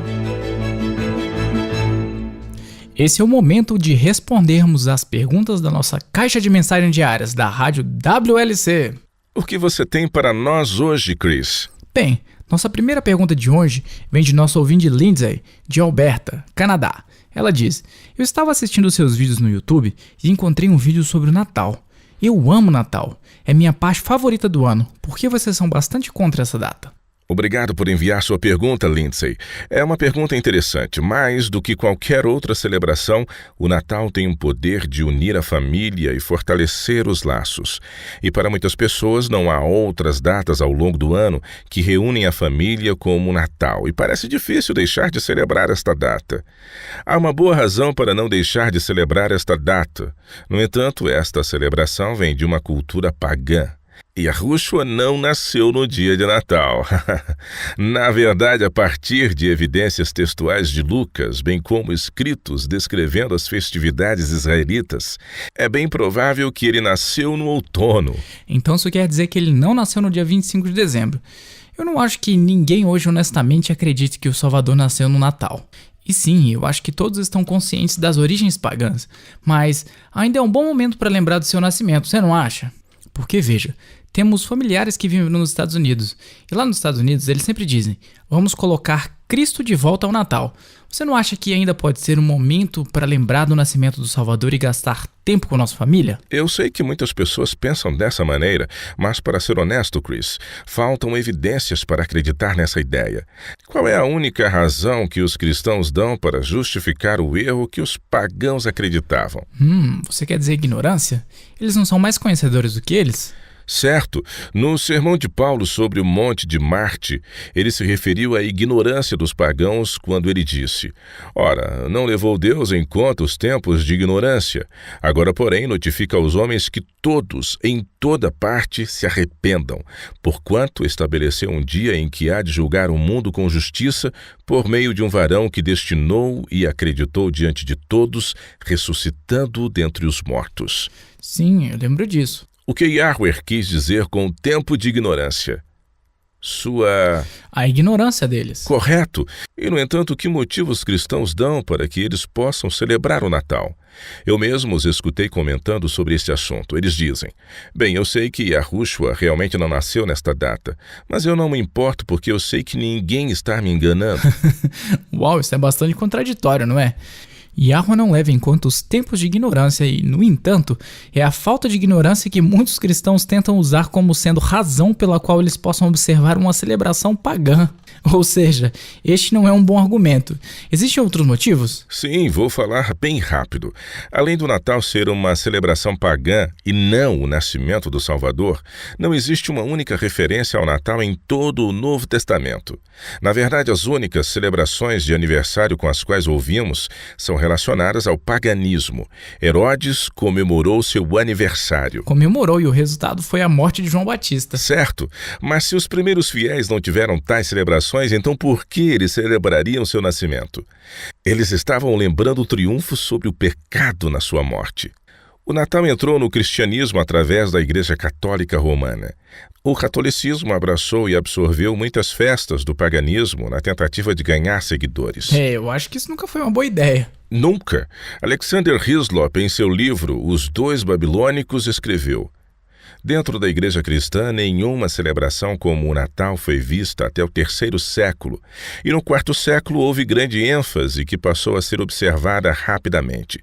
Esse é o momento de respondermos às perguntas da nossa caixa de mensagens diárias da Rádio WLC. O que você tem para nós hoje, Chris? Bem, nossa primeira pergunta de hoje vem de nosso ouvinte Lindsay, de Alberta, Canadá. Ela diz: eu estava assistindo seus vídeos no YouTube e encontrei um vídeo sobre o Natal. Eu amo Natal. É minha parte favorita do ano. Por que vocês são bastante contra essa data? Obrigado por enviar sua pergunta, Lindsay. É uma pergunta interessante. Mais do que qualquer outra celebração, o Natal tem um poder de unir a família e fortalecer os laços. E para muitas pessoas não há outras datas ao longo do ano que reúnem a família como o Natal. E parece difícil deixar de celebrar esta data. Há uma boa razão para não deixar de celebrar esta data. No entanto, esta celebração vem de uma cultura pagã. Yahushua não nasceu no dia de Natal. Na verdade, a partir de evidências textuais de Lucas, bem como escritos descrevendo as festividades israelitas, é bem provável que ele nasceu no outono. Então isso quer dizer que ele não nasceu no dia 25 de dezembro. Eu não acho que ninguém hoje honestamente acredite que o Salvador nasceu no Natal. E sim, eu acho que todos estão conscientes das origens pagãs, mas ainda é um bom momento para lembrar do seu nascimento, você não acha? Porque veja, temos familiares que vivem nos Estados Unidos, e lá nos Estados Unidos eles sempre dizem: vamos colocar Cristo de volta ao Natal. Você não acha que ainda pode ser um momento para lembrar do nascimento do Salvador e gastar tempo com nossa família? Eu sei que muitas pessoas pensam dessa maneira, mas para ser honesto, Chris, faltam evidências para acreditar nessa ideia. Qual é a única razão que os cristãos dão para justificar o erro que os pagãos acreditavam? Você quer dizer ignorância? Eles não são mais conhecedores do que eles? Certo, no sermão de Paulo sobre o Monte de Marte, ele se referiu à ignorância dos pagãos quando ele disse: ora, não levou Deus em conta os tempos de ignorância. Agora, porém, notifica aos homens que todos, em toda parte, se arrependam, porquanto estabeleceu um dia em que há de julgar o mundo com justiça por meio de um varão que destinou e acreditou diante de todos, ressuscitando dentre os mortos. Sim, eu lembro disso. O que Yahweh quis dizer com o tempo de ignorância? A ignorância deles. Correto. E, no entanto, que motivos cristãos dão para que eles possam celebrar o Natal? Eu mesmo os escutei comentando sobre este assunto. Eles dizem: bem, eu sei que Yahushua realmente não nasceu nesta data, mas eu não me importo porque eu sei que ninguém está me enganando. Uau, isso é bastante contraditório, não é? Yahweh não leva em conta os tempos de ignorância e, no entanto, é a falta de ignorância que muitos cristãos tentam usar como sendo razão pela qual eles possam observar uma celebração pagã. Ou seja, este não é um bom argumento. Existem outros motivos? Sim, vou falar bem rápido. Além do Natal ser uma celebração pagã e não o nascimento do Salvador, não existe uma única referência ao Natal em todo o Novo Testamento. Na verdade, as únicas celebrações de aniversário com as quais ouvimos são relacionadas ao paganismo. Herodes comemorou seu aniversário. Comemorou e o resultado foi a morte de João Batista. Certo, mas se os primeiros fiéis não tiveram tais celebrações, então por que eles celebrariam seu nascimento? Eles estavam lembrando o triunfo sobre o pecado na sua morte. O Natal entrou no cristianismo através da Igreja Católica Romana. O catolicismo abraçou e absorveu muitas festas do paganismo na tentativa de ganhar seguidores. Eu acho que isso nunca foi uma boa ideia. Nunca. Alexander Hislop, em seu livro Os Dois Babilônicos, escreveu: dentro da igreja cristã, nenhuma celebração como o Natal foi vista até o 3º século, e no 4º século houve grande ênfase que passou a ser observada rapidamente.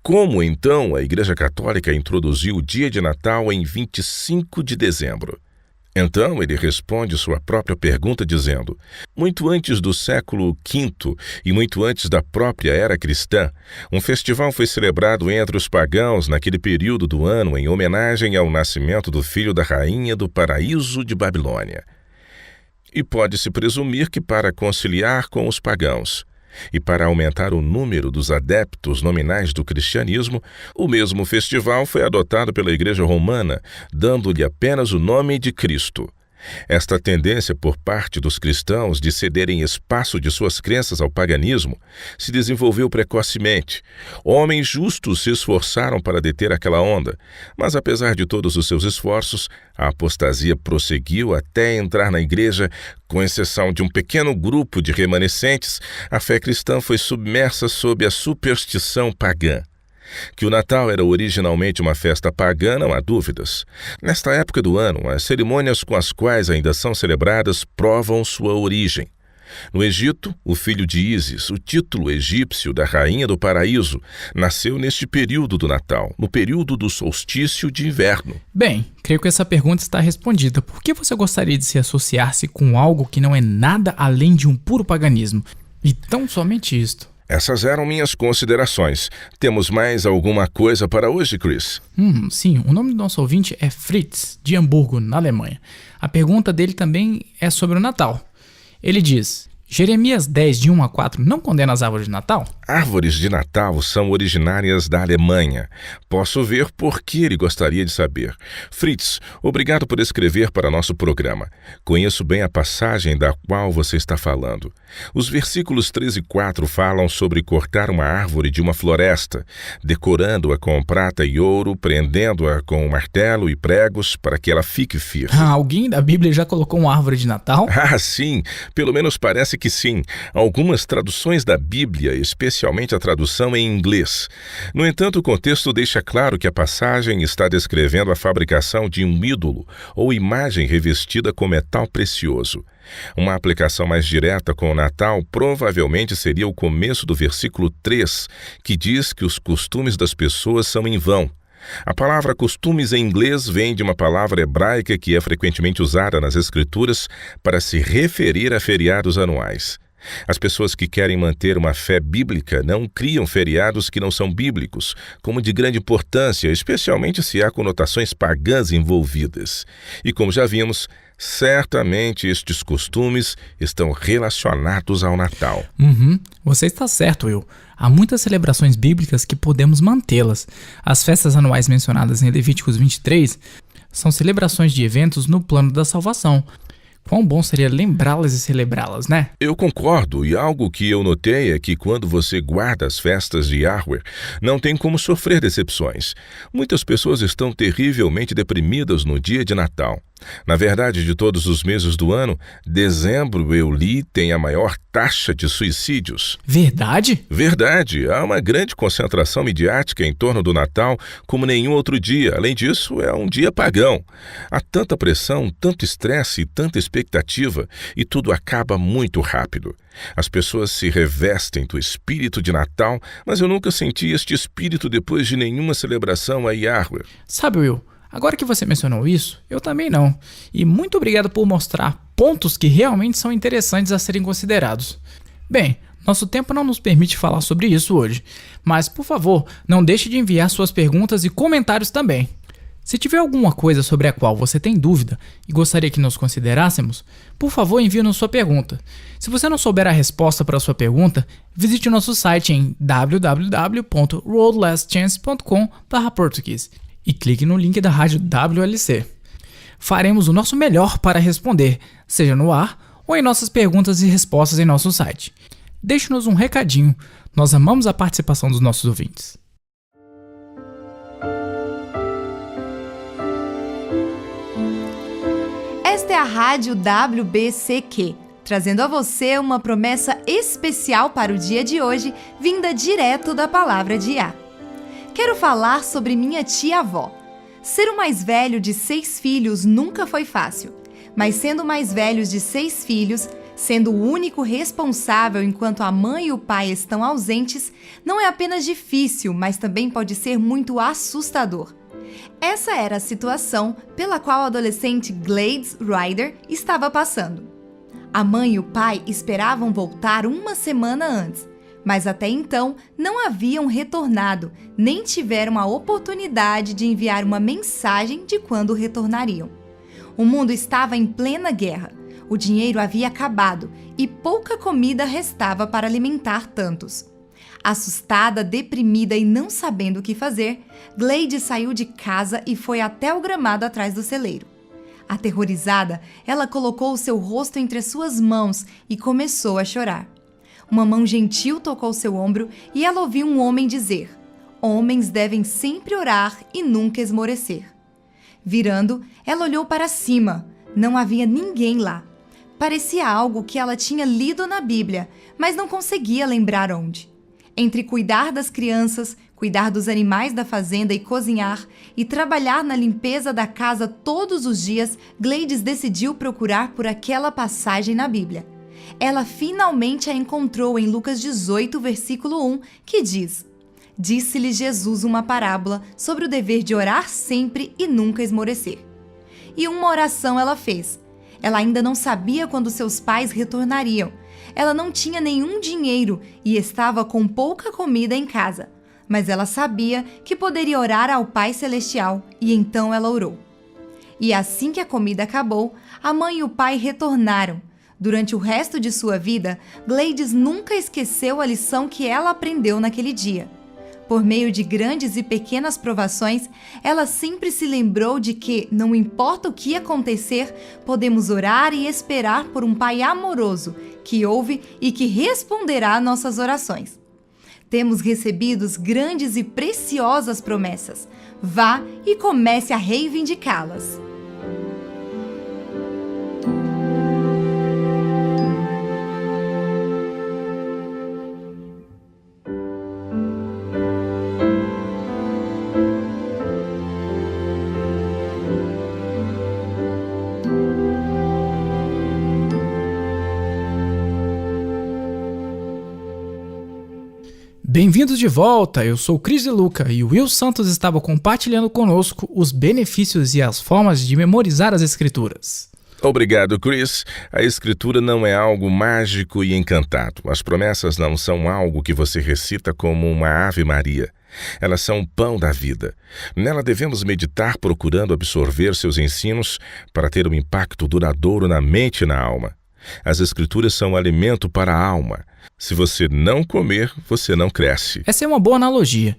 Como, então, a Igreja Católica introduziu o dia de Natal em 25 de dezembro? Então ele responde sua própria pergunta dizendo: muito antes do século V e muito antes da própria era cristã, um festival foi celebrado entre os pagãos naquele período do ano em homenagem ao nascimento do filho da rainha do paraíso de Babilônia. E pode-se presumir que para conciliar com os pagãos e para aumentar o número dos adeptos nominais do cristianismo, o mesmo festival foi adotado pela Igreja Romana, dando-lhe apenas o nome de Cristo. Esta tendência por parte dos cristãos de cederem espaço de suas crenças ao paganismo se desenvolveu precocemente. Homens justos se esforçaram para deter aquela onda, mas apesar de todos os seus esforços, a apostasia prosseguiu até entrar na igreja. Com exceção de um pequeno grupo de remanescentes, a fé cristã foi submersa sob a superstição pagã. Que o Natal era originalmente uma festa pagã, não há dúvidas. Nesta época do ano, as cerimônias com as quais ainda são celebradas provam sua origem. No Egito, o filho de Ísis, o título egípcio da rainha do paraíso, nasceu neste período do Natal, no período do solstício de inverno. Bem, creio que essa pergunta está respondida. Por que você gostaria de se associar-se com algo que não é nada além de um puro paganismo? E tão somente isto. Essas eram minhas considerações. Temos mais alguma coisa para hoje, Chris? Sim, o nome do nosso ouvinte é Fritz, de Hamburgo, na Alemanha. A pergunta dele também é sobre o Natal. Ele diz: Jeremias 10, de 1 a 4, não condena as árvores de Natal? Árvores de Natal são originárias da Alemanha. Posso ver por que ele gostaria de saber. Fritz, obrigado por escrever para nosso programa. Conheço bem a passagem da qual você está falando. Os versículos 3 e 4 falam sobre cortar uma árvore de uma floresta, decorando-a com prata e ouro, prendendo-a com martelo e pregos para que ela fique firme. Alguém da Bíblia já colocou uma árvore de Natal? Sim. Pelo menos parece que sim. Algumas traduções da Bíblia, especialmente a tradução em inglês. No entanto, o contexto deixa claro que a passagem está descrevendo a fabricação de um ídolo ou imagem revestida com metal precioso. Uma aplicação mais direta com o Natal provavelmente seria o começo do versículo 3, que diz que os costumes das pessoas são em vão. A palavra costumes em inglês vem de uma palavra hebraica que é frequentemente usada nas Escrituras para se referir a feriados anuais. As pessoas que querem manter uma fé bíblica não criam feriados que não são bíblicos, como de grande importância, especialmente se há conotações pagãs envolvidas. E como já vimos, certamente estes costumes estão relacionados ao Natal. Você está certo, Will. Há muitas celebrações bíblicas que podemos mantê-las. As festas anuais mencionadas em Levíticos 23 são celebrações de eventos no plano da salvação. Quão bom seria lembrá-las e celebrá-las, né? Eu concordo, e algo que eu notei é que quando você guarda as festas de Yahweh, não tem como sofrer decepções. Muitas pessoas estão terrivelmente deprimidas no dia de Natal. Na verdade, de todos os meses do ano, dezembro, eu li, tem a maior taxa de suicídios. Verdade? Verdade. Há uma grande concentração midiática em torno do Natal como nenhum outro dia. Além disso, é um dia pagão. Há tanta pressão, tanto estresse e tanta expectativa, e tudo acaba muito rápido. As pessoas se revestem do espírito de Natal, mas eu nunca senti este espírito depois de nenhuma celebração a Yahweh. Sabe, Will, Agora que você mencionou isso, eu também não. E muito obrigado por mostrar pontos que realmente são interessantes a serem considerados. Bem, nosso tempo não nos permite falar sobre isso hoje, mas por favor, não deixe de enviar suas perguntas e comentários também. Se tiver alguma coisa sobre a qual você tem dúvida e gostaria que nos considerássemos, por favor envie-nos sua pergunta. Se você não souber a resposta para a sua pergunta, visite o nosso site em www.worldlastchance.com/português e clique no link da rádio WLC. Faremos o nosso melhor para responder, seja no ar ou em nossas perguntas e respostas em nosso site. Deixe-nos um recadinho, nós amamos a participação dos nossos ouvintes. Esta é a Rádio WBCQ, trazendo a você uma promessa especial para o dia de hoje, vinda direto da Palavra de Yah. Quero falar sobre minha tia-avó. Ser o mais velho de 6 filhos nunca foi fácil, mas sendo o mais velho de 6 filhos, sendo o único responsável enquanto a mãe e o pai estão ausentes, não é apenas difícil, mas também pode ser muito assustador. Essa era a situação pela qual o adolescente Gladys Ryder estava passando. A mãe e o pai esperavam voltar uma semana antes, mas até então não haviam retornado, nem tiveram a oportunidade de enviar uma mensagem de quando retornariam. O mundo estava em plena guerra, o dinheiro havia acabado e pouca comida restava para alimentar tantos. Assustada, deprimida e não sabendo o que fazer, Gladys saiu de casa e foi até o gramado atrás do celeiro. Aterrorizada, ela colocou o seu rosto entre suas mãos e começou a chorar. Uma mão gentil tocou seu ombro e ela ouviu um homem dizer: "Homens devem sempre orar e nunca esmorecer." Virando, ela olhou para cima. Não havia ninguém lá. Parecia algo que ela tinha lido na Bíblia, mas não conseguia lembrar onde. Entre cuidar das crianças, cuidar dos animais da fazenda e cozinhar, e trabalhar na limpeza da casa todos os dias, Gladys decidiu procurar por aquela passagem na Bíblia. Ela finalmente a encontrou em Lucas 18, versículo 1, que diz: "Disse-lhe Jesus uma parábola sobre o dever de orar sempre e nunca esmorecer." E uma oração ela fez. Ela ainda não sabia quando seus pais retornariam. Ela não tinha nenhum dinheiro e estava com pouca comida em casa. Mas ela sabia que poderia orar ao Pai Celestial e então ela orou. E assim que a comida acabou, a mãe e o pai retornaram. Durante o resto de sua vida, Gladys nunca esqueceu a lição que ela aprendeu naquele dia. Por meio de grandes e pequenas provações, ela sempre se lembrou de que, não importa o que acontecer, podemos orar e esperar por um Pai amoroso, que ouve e que responderá a nossas orações. Temos recebido grandes e preciosas promessas. Vá e comece a reivindicá-las. Bem-vindos de volta, eu sou o Cris de Luca e o Will Santos estava compartilhando conosco os benefícios e as formas de memorizar as escrituras. Obrigado, Chris. A escritura não é algo mágico e encantado. As promessas não são algo que você recita como uma Ave Maria. Elas são o pão da vida. Nela devemos meditar procurando absorver seus ensinos para ter um impacto duradouro na mente e na alma. As escrituras são alimento para a alma. Se você não comer, você não cresce. Essa é uma boa analogia.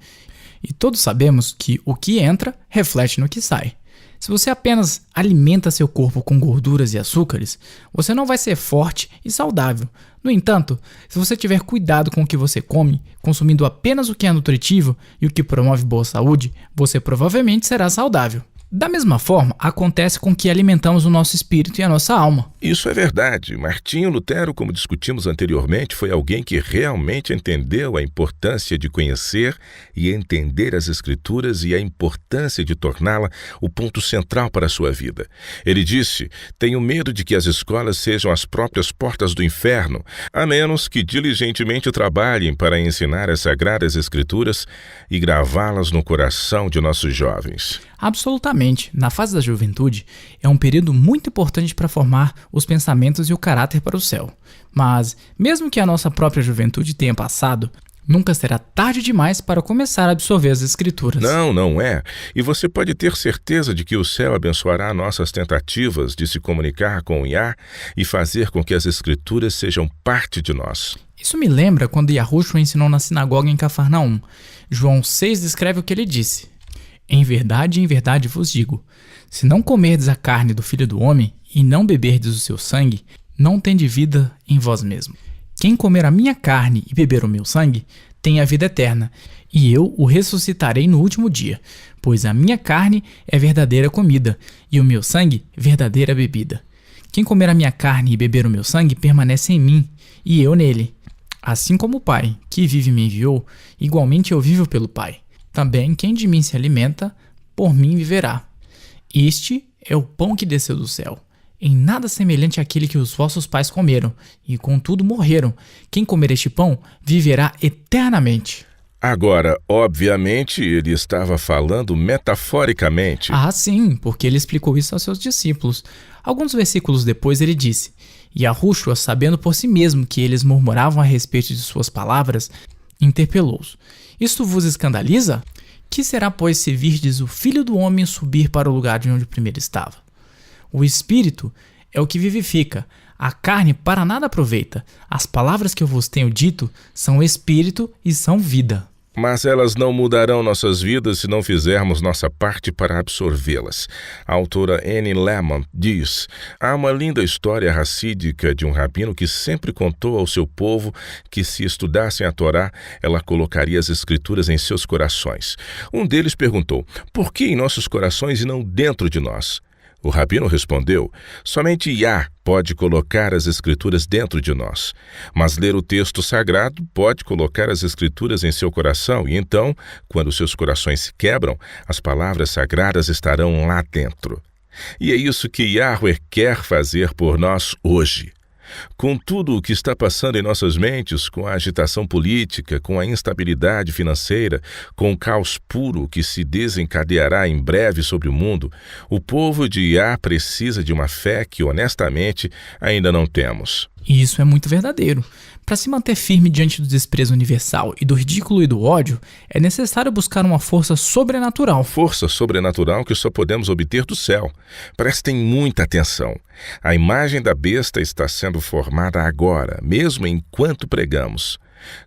E todos sabemos que o que entra reflete no que sai. Se você apenas alimenta seu corpo com gorduras e açúcares, você não vai ser forte e saudável. No entanto, se você tiver cuidado com o que você come, consumindo apenas o que é nutritivo e o que promove boa saúde, você provavelmente será saudável. Da mesma forma, acontece com que alimentamos o nosso espírito e a nossa alma. Isso é verdade. Martinho Lutero, como discutimos anteriormente, foi alguém que realmente entendeu a importância de conhecer e entender as Escrituras e a importância de torná-la o ponto central para a sua vida. Ele disse: "Tenho medo de que as escolas sejam as próprias portas do inferno, a menos que diligentemente trabalhem para ensinar as Sagradas Escrituras e gravá-las no coração de nossos jovens." Absolutamente. Certamente, na fase da juventude, é um período muito importante para formar os pensamentos e o caráter para o céu. Mas, mesmo que a nossa própria juventude tenha passado, nunca será tarde demais para começar a absorver as Escrituras. Não é. E você pode ter certeza de que o céu abençoará nossas tentativas de se comunicar com o Yah e fazer com que as Escrituras sejam parte de nós. Isso me lembra quando Yahushua ensinou na sinagoga em Cafarnaum. João 6 descreve o que ele disse. Em verdade vos digo, se não comerdes a carne do Filho do Homem e não beberdes o seu sangue, não tendes vida em vós mesmo. Quem comer a minha carne e beber o meu sangue, tem a vida eterna, e eu o ressuscitarei no último dia, pois a minha carne é verdadeira comida, e o meu sangue verdadeira bebida. Quem comer a minha carne e beber o meu sangue, permanece em mim, e eu nele. Assim como o Pai, que vive e me enviou, igualmente eu vivo pelo Pai. Também quem de mim se alimenta, por mim viverá. Este é o pão que desceu do céu, em nada semelhante àquele que os vossos pais comeram, e contudo morreram. Quem comer este pão, viverá eternamente. Agora, obviamente, ele estava falando metaforicamente. Ah, sim, porque ele explicou isso aos seus discípulos. Alguns versículos depois ele disse: Yahushua, sabendo por si mesmo que eles murmuravam a respeito de suas palavras, interpelou-os. Isto vos escandaliza? Que será, pois, se virdes o Filho do Homem subir para o lugar de onde primeiro estava? O Espírito é o que vivifica, a carne para nada aproveita. As palavras que eu vos tenho dito são Espírito e são vida. Mas elas não mudarão nossas vidas se não fizermos nossa parte para absorvê-las. A autora Annie Lemon diz: há uma linda história racídica de um rabino que sempre contou ao seu povo que, se estudassem a Torá, ela colocaria as Escrituras em seus corações. Um deles perguntou: por que em nossos corações e não dentro de nós? O rabino respondeu: somente Yah pode colocar as Escrituras dentro de nós. Mas ler o texto sagrado pode colocar as Escrituras em seu coração, e então, quando seus corações se quebram, as palavras sagradas estarão lá dentro. E é isso que Yahweh quer fazer por nós hoje. Com tudo o que está passando em nossas mentes, com a agitação política, com a instabilidade financeira, com o caos puro que se desencadeará em breve sobre o mundo, o povo de Yah precisa de uma fé que, honestamente, ainda não temos. E isso é muito verdadeiro. Para se manter firme diante do desprezo universal e do ridículo e do ódio, é necessário buscar uma força sobrenatural. Força sobrenatural que só podemos obter do céu. Prestem muita atenção. A imagem da besta está sendo formada agora, mesmo enquanto pregamos.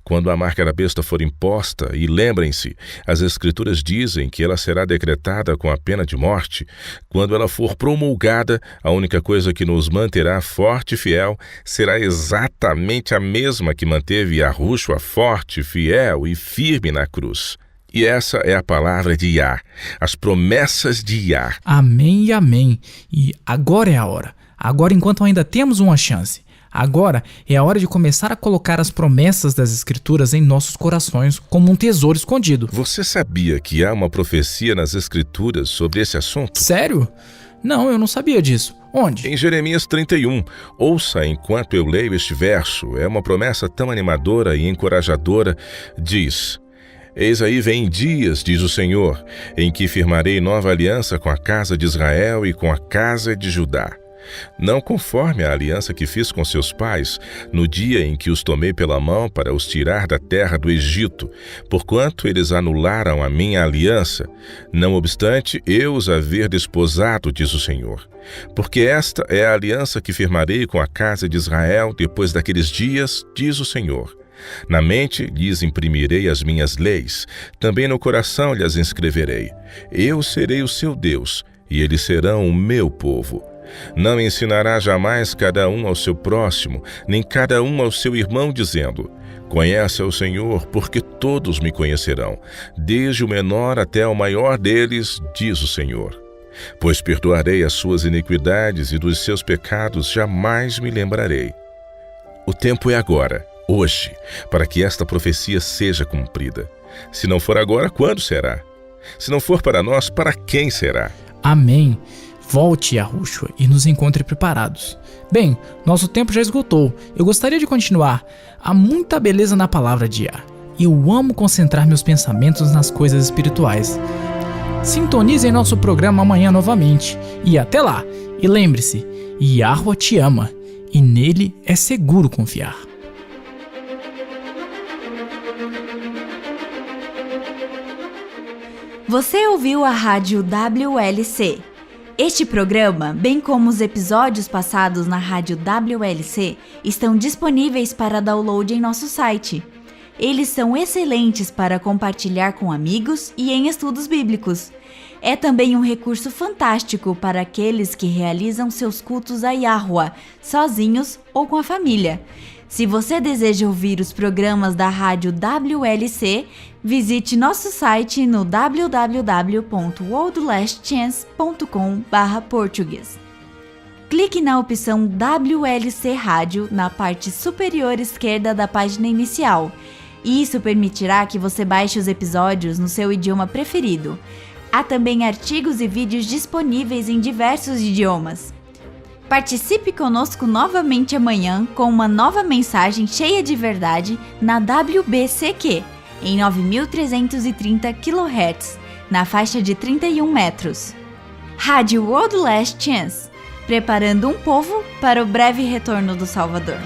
Quando a marca da besta for imposta, e lembrem-se, as Escrituras dizem que ela será decretada com a pena de morte, quando ela for promulgada, a única coisa que nos manterá forte e fiel será exatamente a mesma que manteve Yahushua forte, fiel e firme na cruz. E essa é a palavra de Yah, as promessas de Yah. Amém e amém. E agora é a hora. Agora, enquanto ainda temos uma chance. Agora é a hora de começar a colocar as promessas das Escrituras em nossos corações como um tesouro escondido. Você sabia que há uma profecia nas Escrituras sobre esse assunto? Sério? Não, eu não sabia disso. Onde? Em Jeremias 31. Ouça enquanto eu leio este verso. É uma promessa tão animadora e encorajadora. Diz: eis aí vem dias, diz o Senhor, em que firmarei nova aliança com a casa de Israel e com a casa de Judá. Não conforme a aliança que fiz com seus pais, no dia em que os tomei pela mão para os tirar da terra do Egito, porquanto eles anularam a minha aliança, não obstante eu os haver desposado, diz o Senhor. Porque esta é a aliança que firmarei com a casa de Israel depois daqueles dias, diz o Senhor. Na mente lhes imprimirei as minhas leis, também no coração lhes inscreverei. Eu serei o seu Deus, e eles serão o meu povo. Não ensinará jamais cada um ao seu próximo, nem cada um ao seu irmão, dizendo: conhece ao Senhor, porque todos me conhecerão, desde o menor até o maior deles, diz o Senhor. Pois perdoarei as suas iniquidades e dos seus pecados jamais me lembrarei. O tempo é agora, hoje, para que esta profecia seja cumprida. Se não for agora, quando será? Se não for para nós, para quem será? Amém. Volte, Yahushua, e nos encontre preparados. Bem, nosso tempo já esgotou. Eu gostaria de continuar. Há muita beleza na palavra de Yah. Eu amo concentrar meus pensamentos nas coisas espirituais. Sintonizem nosso programa amanhã novamente. E até lá! E lembre-se, Yahweh te ama e nele é seguro confiar. Você ouviu a rádio WLC. Este programa, bem como os episódios passados na rádio WLC, estão disponíveis para download em nosso site. Eles são excelentes para compartilhar com amigos e em estudos bíblicos. É também um recurso fantástico para aqueles que realizam seus cultos a Yahweh, sozinhos ou com a família. Se você deseja ouvir os programas da rádio WLC, visite nosso site no www.worldlastchance.com/português. Clique na opção WLC Rádio na parte superior esquerda da página inicial. Isso permitirá que você baixe os episódios no seu idioma preferido. Há também artigos e vídeos disponíveis em diversos idiomas. Participe conosco novamente amanhã com uma nova mensagem cheia de verdade na WBCQ, em 9.330 kHz, na faixa de 31 metros. Rádio World Last Chance, preparando um povo para o breve retorno do Salvador.